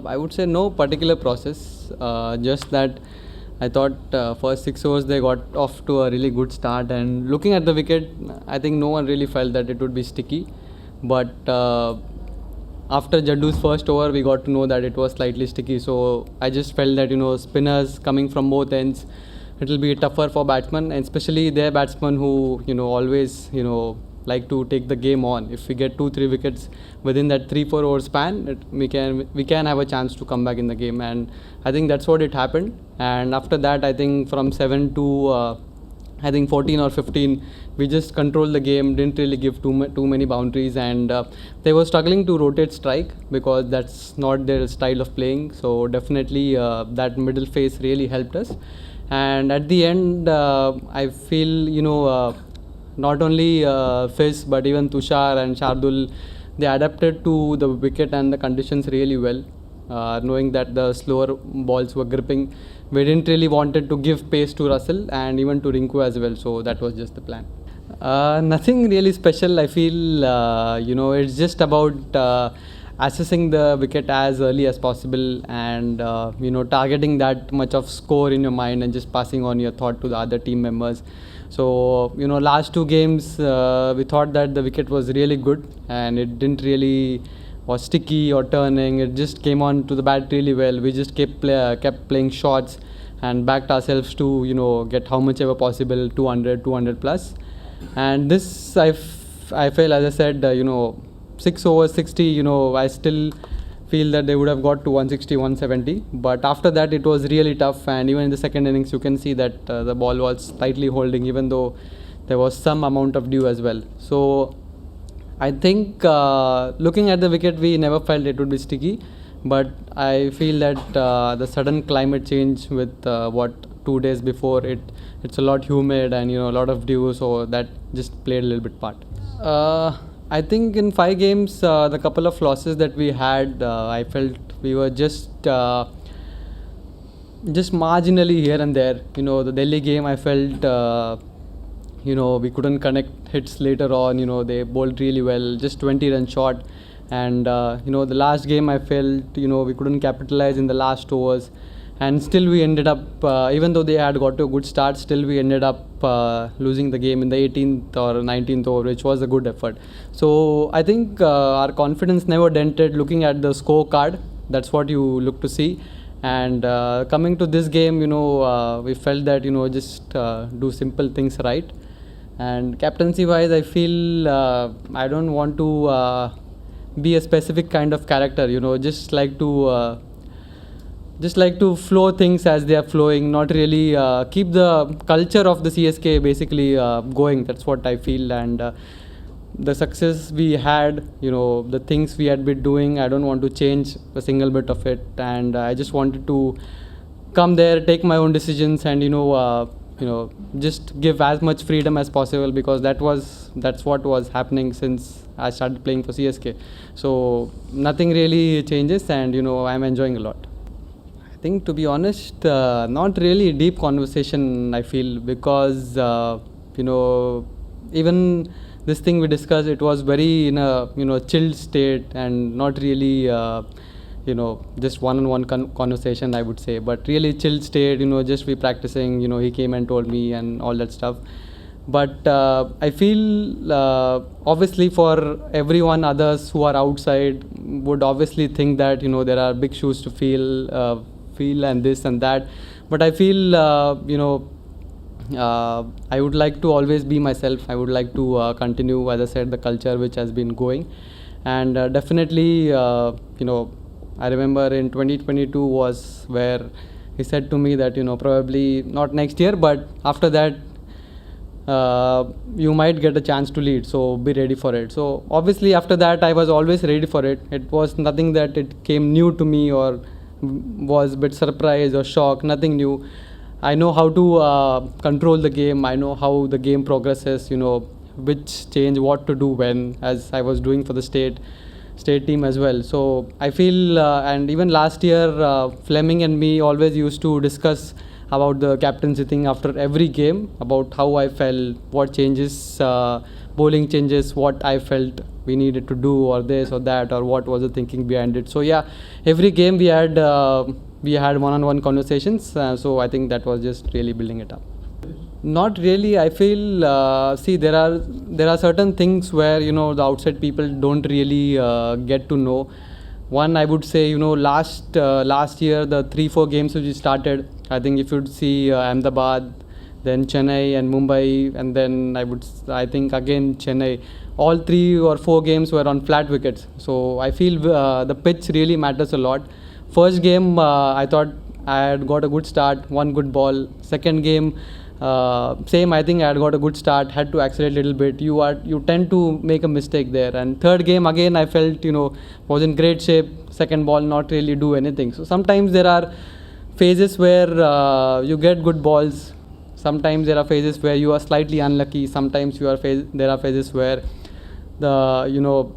I would say no particular process. Just that I thought first 6 overs they got off to a really good start, and looking at the wicket, I think no one really felt that it would be sticky. But after Jaddu's first over, we got to know that it was slightly sticky. So I just felt that spinners coming from both ends, it will be tougher for batsmen, and especially their batsmen who always like to take the game on. If we get 2-3 wickets within that 3-4 over span, we can have a chance to come back in the game, and I think that's what it happened. And after that, I think from 7 to I think 14 or 15, we just controlled the game, didn't really give too many boundaries, and they were struggling to rotate strike because that's not their style of playing. So definitely that middle phase really helped us. And at the end, I feel not only Fizz but even Tushar and Shardul, they adapted to the wicket and the conditions really well. Knowing that the slower balls were gripping, we didn't really wanted to give pace to Russell and even to Rinku as well. So that was just the plan. Nothing really special. I feel it's just about assessing the wicket as early as possible, and targeting that much of score in your mind and just passing on your thought to the other team members. So last two games we thought that the wicket was really good and it didn't really was sticky or turning. It just came on to the bat really well. We just kept playing shots and backed ourselves to get how much ever possible, 200 plus. And this I feel, as I said, 6 overs 60, I still feel that they would have got to 160, 170. But after that, it was really tough. And even in the second innings, you can see that the ball was slightly holding, even though there was some amount of dew as well. So I think looking at the wicket, we never felt it would be sticky. But I feel that the sudden climate change with 2 days before, it's a lot humid and a lot of dew, so that just played a little bit part. I think in 5 games, the couple of losses that we had, I felt we were just marginally here and there. The Delhi game, I felt we couldn't connect hits later on. They bowled really well, just 20 runs short. And the last game, I felt we couldn't capitalize in the last overs, and still we ended up, even though they had got to a good start, still we ended up losing the game in the 18th or 19th over, which was a good effort. So I think our confidence never dented. Looking at the scorecard, that's what you look to see. And coming to this game, we felt that just do simple things right. And captaincy wise, I feel I don't want to be a specific kind of character, just like to flow things as they are flowing, not really keep the culture of the CSK basically going. That's what I feel. And the success we had, the things we had been doing, I don't want to change a single bit of it. And I just wanted to come there, take my own decisions, and just give as much freedom as possible, because that's what was happening since I started playing for CSK. So nothing really changes, and I'm enjoying a lot. I think, to be honest, not really deep conversation, I feel, because even this thing we discussed, it was very in a chilled state and not really just one-on-one conversation, I would say, but really chilled state, just we practicing, he came and told me and all that stuff. But I feel obviously for everyone others who are outside would obviously think that there are big shoes to feel and this and that. But I feel I would like to always be myself. I would like to continue, as I said, the culture which has been going. And definitely I remember in 2022 was where he said to me that probably not next year, but after that you might get a chance to lead, so be ready for it. So obviously after that I was always ready for it. It was nothing that it came new to me or was a bit surprised or shock, nothing new. I know how to control the game. I know how the game progresses, which change, what to do when, as I was doing for the state team as well. So I feel and even last year Fleming and me always used to discuss about the captaincy thing after every game, about how I felt, what changes, bowling changes, what I felt we needed to do, or this or that, or what was the thinking behind it. So yeah, every game we had one-on-one conversations. So I think that was just really building it up. Not really. I feel see, there are certain things where the outside people don't really get to know. One, I would say, last year, the 3-4 games which we started, I think if you'd see Ahmedabad, then Chennai and Mumbai, and then I think again Chennai, all 3 or 4 games were on flat wickets. So I feel the pitch really matters a lot. First game, I thought I had got a good start, one good ball. Second game, same, I think I had got a good start, had to accelerate a little bit. You tend to make a mistake there. And third game again, I felt was in great shape. Second ball, not really do anything. So sometimes there are phases where you get good balls. Sometimes there are phases where you are slightly unlucky. Sometimes there are phases where the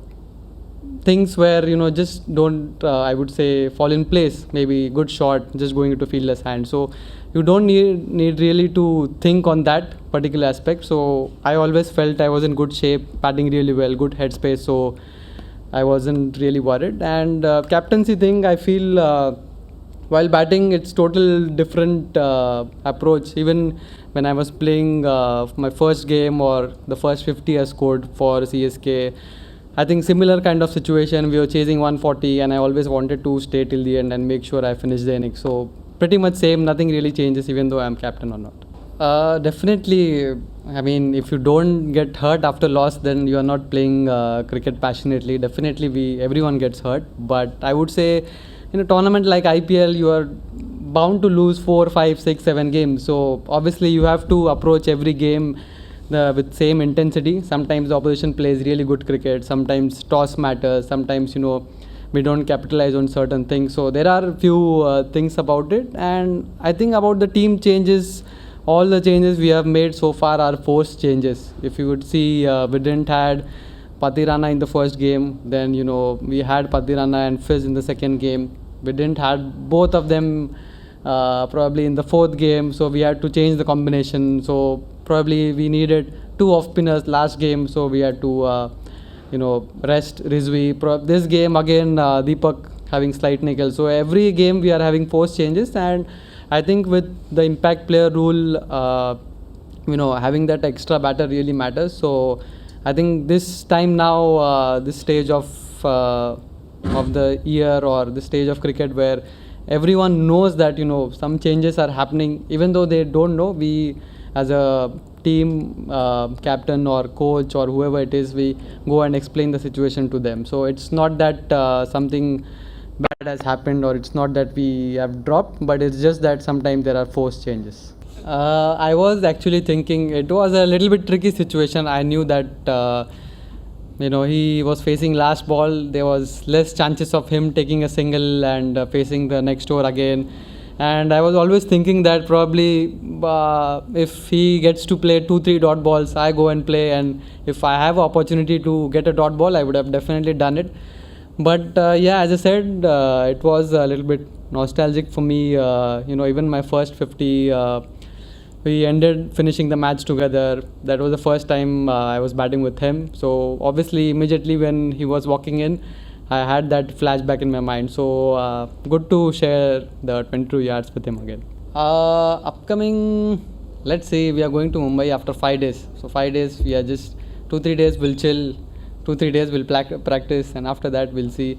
things where just don't I would say fall in place. Maybe good shot, just going into fielder's hand. So you don't need really to think on that particular aspect. So I always felt I was in good shape, batting really well, good headspace. So I wasn't really worried. And captaincy thing, I feel while batting, it's total different approach. Even when I was playing my first game or the first 50 I scored for CSK, I think similar kind of situation. We were chasing 140, and I always wanted to stay till the end and make sure I finish the innings. So pretty much same. Nothing really changes, even though I'm captain or not. Definitely. I mean, if you don't get hurt after loss, then you are not playing cricket passionately. Definitely, everyone gets hurt. But I would say, in a tournament like IPL, you are bound to lose 4, 5, 6, 7 games. So obviously, you have to approach every game with same intensity. Sometimes the opposition plays really good cricket. Sometimes toss matters. Sometimes we don't capitalize on certain things. So there are a few things about it. And I think about the team changes, all the changes we have made so far are forced changes. If you would see, we didn't had Patirana in the first game. Then we had Patirana and Fizz in the second game. We didn't had both of them probably in the fourth game. So we had to change the combination. So probably we needed 2 off spinners last game. So we had to rest Rizvi. This game again, Deepak having slight nickel. So every game we are having forced changes. And I think with the impact player rule, having that extra batter really matters. So I think this time now, this stage of the year or the stage of cricket where everyone knows that some changes are happening, even though they don't know. We as a team captain or coach or whoever it is, we go and explain the situation to them. So it's not that something bad has happened, or it's not that we have dropped, but it's just that sometimes there are forced changes. I was actually thinking it was a little bit tricky situation. I knew that he was facing last ball. There was less chances of him taking a single and facing the next over again. And I was always thinking that probably if he gets to play 2-3 dot balls, I go and play. And if I have an opportunity to get a dot ball, I would have definitely done it. But as I said, it was a little bit nostalgic for me. Even my first 50, we ended finishing the match together. That was the first time I was batting with him. So obviously, immediately when he was walking in, I had that flashback in my mind. So good to share the 22 yards with him again. Upcoming, let's say we are going to Mumbai after 5 days. So 5 days, we are just 2-3 days we'll chill. 2-3 days we'll practice, and after that we'll see.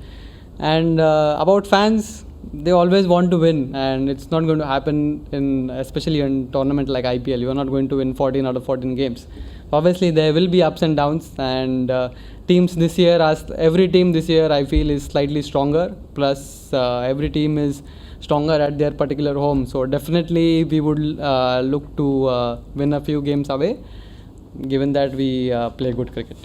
And about fans, they always want to win, and it's not going to happen especially in tournament like IPL. You are not going to win 14 out of 14 games. Obviously, there will be ups and downs, and teams this year, every team this year, I feel is slightly stronger. Plus, every team is stronger at their particular home. So definitely, we would look to win a few games away, given that we play good cricket.